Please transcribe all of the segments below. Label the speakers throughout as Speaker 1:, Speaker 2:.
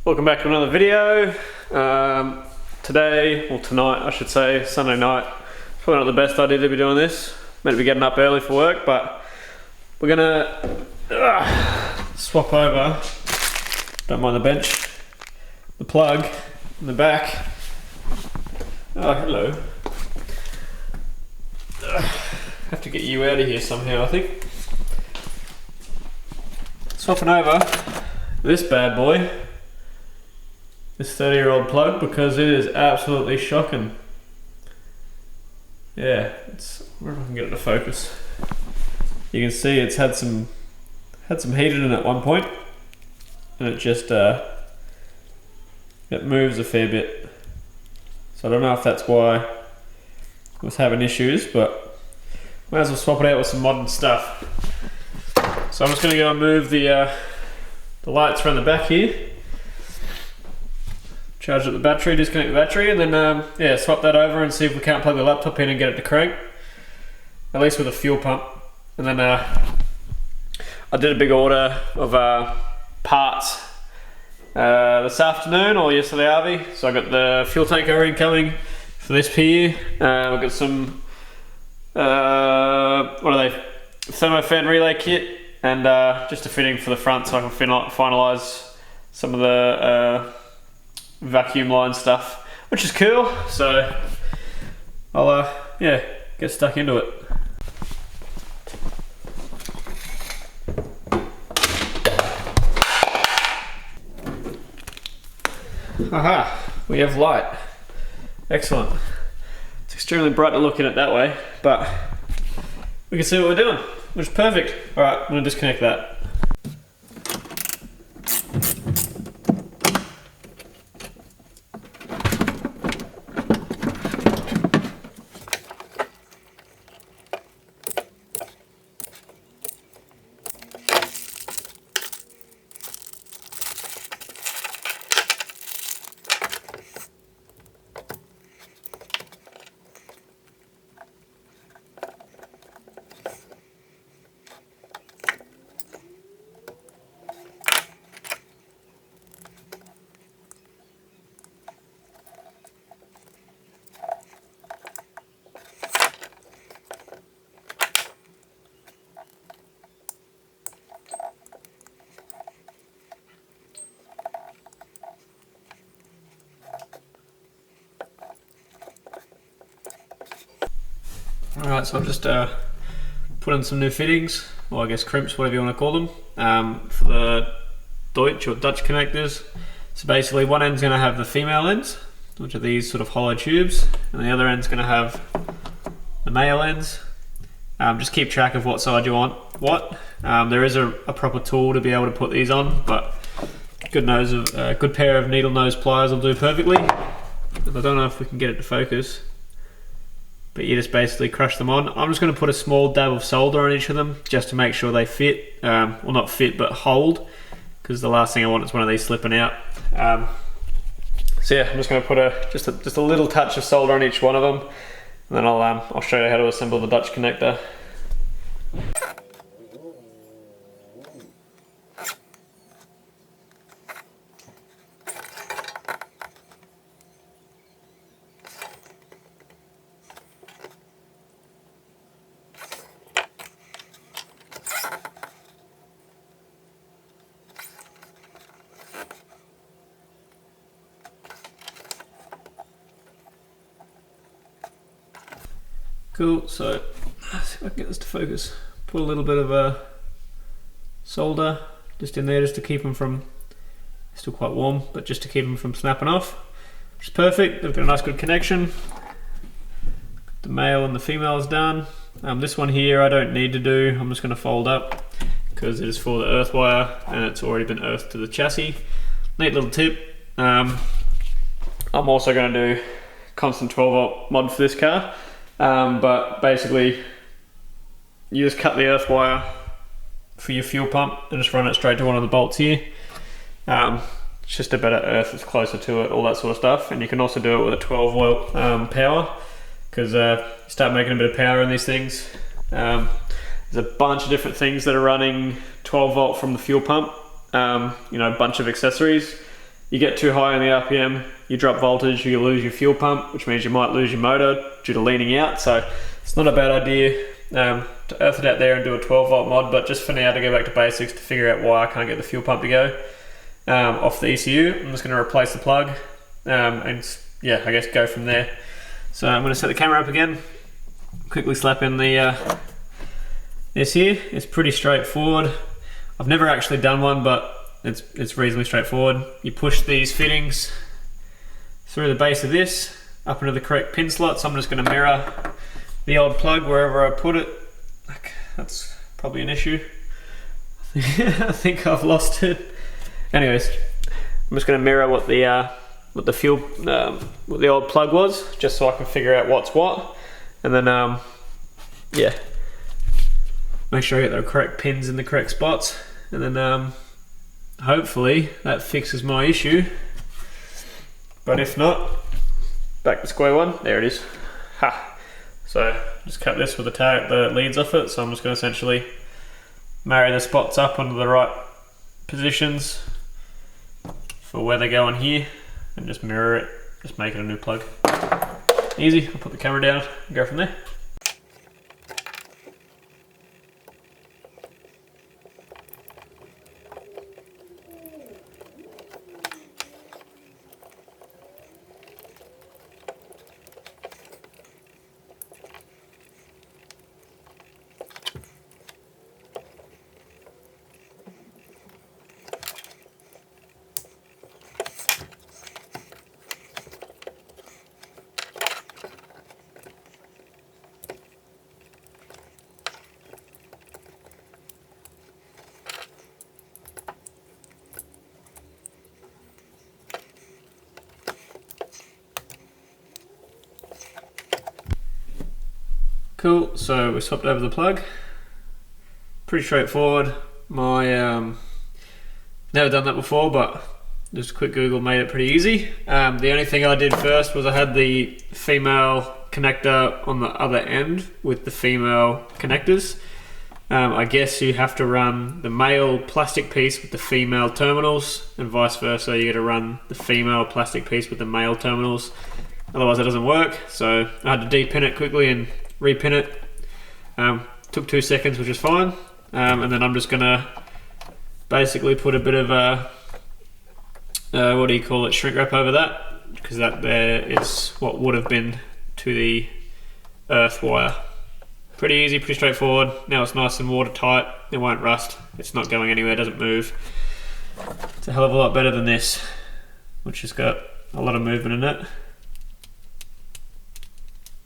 Speaker 1: Welcome back to another video. Today, or tonight I should say, Sunday night. Probably not the best idea to be doing this. Meant to be getting up early for work, but we're gonna swap over, don't mind the bench, the plug in the back. Oh, hello. Have to get you out of here somehow, I think. Swapping over this bad boy, this 30-year-old plug, because it is absolutely shocking. Yeah, where if I can get it to focus. You can see it's had some heat in it at one point, and it just it moves a fair bit. So I don't know if that's why it was having issues, but might as well swap it out with some modern stuff. So I'm just going to go and move the lights around the back here, charge up the battery, disconnect the battery, and then yeah, swap that over and see if we can't plug the laptop in and get it to crank, at least with a fuel pump. And then I did a big order of parts this afternoon or yesterday, Arvi. So I got the fuel tank O-ring coming for this here. I've got some what are they? Thermo fan relay kit, and just a fitting for the front so I can finalise some of the vacuum line stuff, which is cool. So I'll yeah, get stuck into it. Aha, we have light. Excellent. It's extremely bright to look in it that way, but we can see what we're doing, which is perfect. All right, I'm gonna disconnect that. Alright, so I've just put in some new fittings, or I guess crimps, whatever you want to call them, for the Deutsch or Dutch connectors. So basically one end's going to have the female ends, which are these sort of hollow tubes, and the other end's going to have the male ends. Just keep track of what side you want what. There is a proper tool to be able to put these on, but good pair of needle nose pliers will do perfectly. I don't know if we can get it to focus, but you just basically crush them on. I'm just going to put a small dab of solder on each of them just to make sure they fit, well not fit but hold, because the last thing I want is one of these slipping out. So yeah, I'm just going to put just a little touch of solder on each one of them, and then I'll show you how to assemble the Dutch connector. Cool, so let's see if I can get this to focus. Put a little bit of solder just in there just to keep them from, still quite warm, but just to keep them from snapping off, which is perfect. They've got a nice good connection. The male and the female is done. This one here I don't need to do, I'm just going to fold up because it is for the earth wire and it's already been earthed to the chassis. Neat little tip. I'm also going to do constant 12 volt mod for this car. But basically you just cut the earth wire for your fuel pump and just run it straight to one of the bolts here. It's just a better earth, it's closer to it, all that sort of stuff. And you can also do it with a 12 volt power, because you start making a bit of power in these things. There's a bunch of different things that are running 12 volt from the fuel pump, you know, a bunch of accessories. you get too high on the RPM, you drop voltage, you lose your fuel pump, which means you might lose your motor due to leaning out. So it's not a bad idea to earth it out there and do a 12 volt mod, but just for now, to go back to basics, to figure out why I can't get the fuel pump to go off the ECU, I'm just going to replace the plug and yeah, I guess go from there. So I'm going to set the camera up again, quickly slap in the this here. It's pretty straightforward. I've never actually done one, but it's reasonably straightforward. You push these fittings through the base of this up into the correct pin slot. So I'm just going to mirror the old plug wherever I put it. That's probably an issue. I think I've lost it. Anyways, I'm just going to mirror what the old plug was, just so I can figure out what's what, and then yeah, make sure I get the correct pins in the correct spots, and then hopefully that fixes my issue. But if not, back to square one. There it is. Ha! So just cut this with the leads off it. So I'm just going to essentially marry the spots up onto the right positions for where they go on here, and just mirror it, just make it a new plug. Easy. I'll put the camera down and go from there. Cool, so we swapped over the plug. Pretty straightforward. Never done that before, but just a quick Google made it pretty easy. The only thing I did first was I had the female connector on the other end with the female connectors. I guess you have to run the male plastic piece with the female terminals, and vice versa, you got to run the female plastic piece with the male terminals. Otherwise it doesn't work. So I had to de-pin it quickly and repin it. Took 2 seconds, which is fine. And then I'm just gonna basically put a bit of what do you call it, shrink wrap over that, because that there is what would have been to the earth wire. Pretty easy, pretty straightforward. Now it's nice and watertight, it won't rust, it's not going anywhere, it doesn't move. It's a hell of a lot better than this, which has got a lot of movement in it.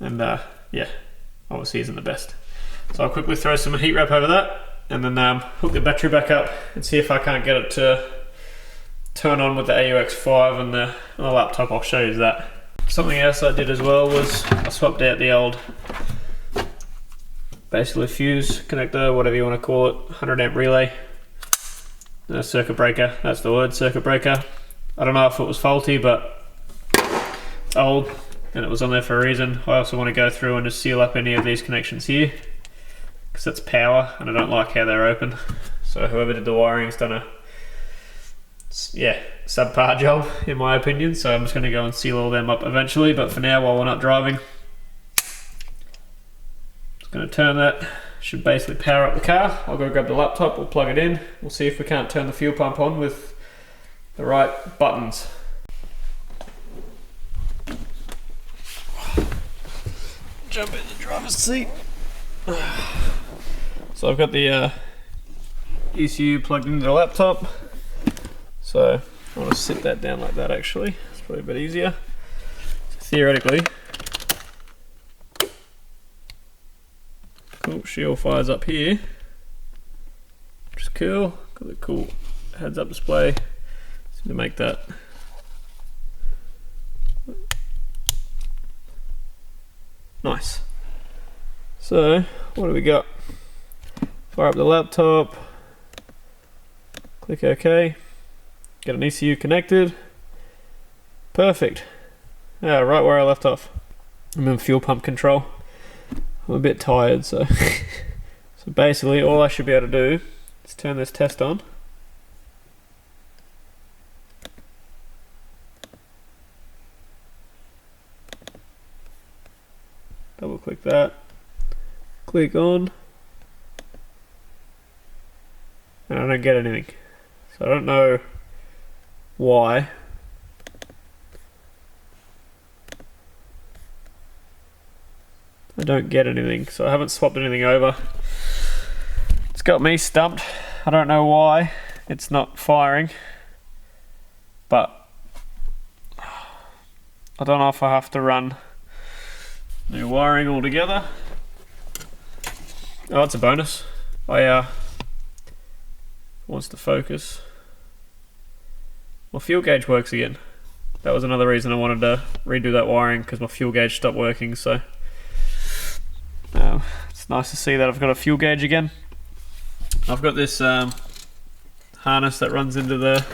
Speaker 1: And yeah, obviously isn't the best. So I'll quickly throw some heat wrap over that, and then hook the battery back up and see if I can't get it to turn on with the AUX5 on the laptop. I'll show you that. Something else I did as well was I swapped out the old, basically fuse connector, whatever you want to call it, 100 amp relay, circuit breaker, that's the word, circuit breaker. I don't know if it was faulty, but it's old and it was on there for a reason. I also want to go through and just seal up any of these connections here, because that's power and I don't like how they're open. So whoever did the wiring's done a subpar job in my opinion, so I'm just going to go and seal all them up eventually, but for now, while we're not driving, just going to turn that. Should basically power up the car. I'll go grab the laptop, we'll plug it in, we'll see if we can't turn the fuel pump on with the right buttons. Jump in the driver's seat. So I've got the ECU plugged into the laptop, so I want to sit that down like that actually, it's probably a bit easier. So theoretically, cool, she all fires up here, which is cool. Got the cool heads up display to make that. Nice. So what do we got? Fire up the laptop, click OK, get an ECU connected. Perfect. Yeah, right where I left off. I'm in fuel pump control. I'm a bit tired, so so basically all I should be able to do is turn this test on. Click that. Click on. And I don't get anything. So I don't know why. I don't get anything, so I haven't swapped anything over. It's got me stumped. I don't know why it's not firing, but I don't know if I have to run new wiring altogether. Oh, it's a bonus. Wants to focus. My fuel gauge works again. That was another reason I wanted to redo that wiring, because my fuel gauge stopped working, so it's nice to see that I've got a fuel gauge again. I've got this harness that runs into the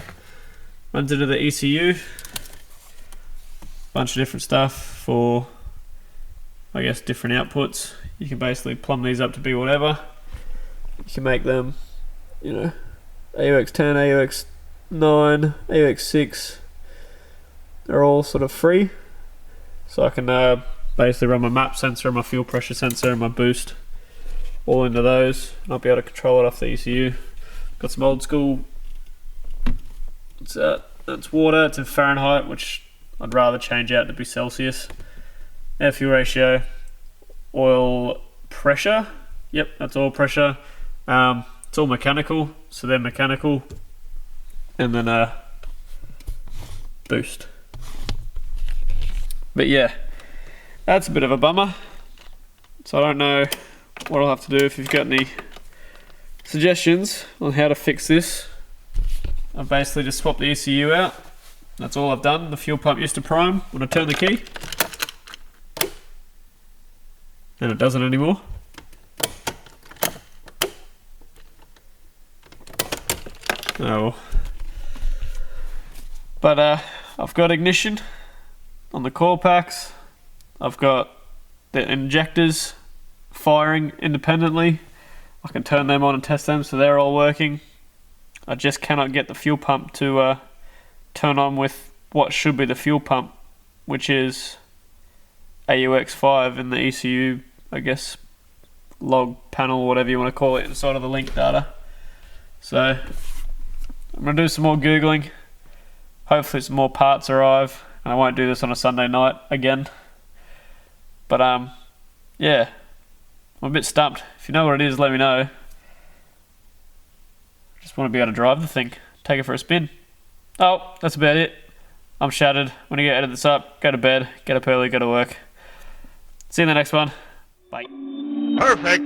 Speaker 1: ECU. Bunch of different stuff for, I guess, different outputs. You can basically plumb these up to be whatever. You can make them, you know, AUX 10, AUX 9, AUX 6. They're all sort of free. So I can basically run my map sensor, my fuel pressure sensor, and my boost all into those, and I'll be able to control it off the ECU. Got some old school, what's that? That's water, it's in Fahrenheit, which I'd rather change out to be Celsius. Air fuel ratio, oil pressure, yep, that's oil pressure. It's all mechanical, so they're mechanical. And then boost. But yeah, that's a bit of a bummer. So I don't know what I'll have to do. If you've got any suggestions on how to fix this, I've basically just swapped the ECU out. That's all I've done. The fuel pump used to prime when I turn the key, and it doesn't anymore. Oh, but I've got ignition on the coil packs. I've got the injectors firing independently. I can turn them on and test them, so they're all working. I just cannot get the fuel pump to turn on with what should be the fuel pump, which is AUX 5 in the ECU, I guess, log panel, whatever you want to call it, inside of the link data. So I'm going to do some more Googling. Hopefully some more parts arrive, and I won't do this on a Sunday night again. But yeah, I'm a bit stumped. If you know what it is, let me know. I just want to be able to drive the thing, take it for a spin. Oh, that's about it. I'm shattered. When you edit this up, go to bed, get up early, go to work. See you in the next one. Bye.
Speaker 2: Perfect.